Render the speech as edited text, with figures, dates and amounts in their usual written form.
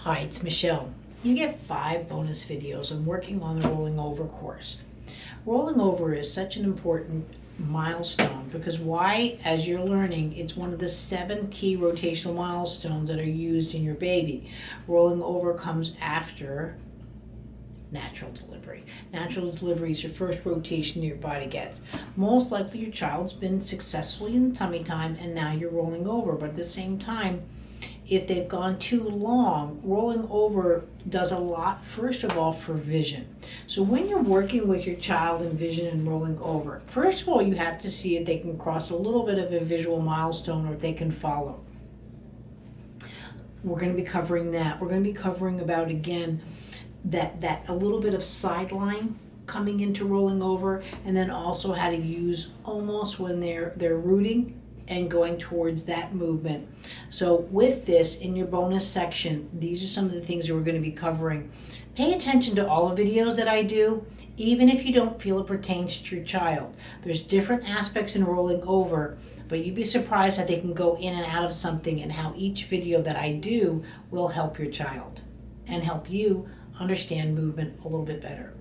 Hi, it's Michelle. You get 5 bonus videos on working on the rolling over course. Rolling over is such an important milestone because why, as you're learning, it's one of the 7 key rotational milestones that are used in your baby. Rolling over comes after natural delivery. Natural delivery is your first rotation your body gets. Most likely your child's been successfully in tummy time and now you're rolling over, but at the same time, if they've gone too long, rolling over does a lot, first of all, for vision. So when you're working with your child in vision and rolling over, first of all, you have to see if they can cross a little bit of a visual milestone or if they can follow. We're going to be covering that. We're going to be covering about, again, that a little bit of sideline coming into rolling over, and then also how to use almost when they're rooting and going towards that movement. So with this, in your bonus section, these are some of the things that we're going to be covering. Pay attention to all the videos that I do, even if you don't feel it pertains to your child. There's different aspects in rolling over, but you'd be surprised how they can go in and out of something and how each video that I do will help your child and help you understand movement a little bit better.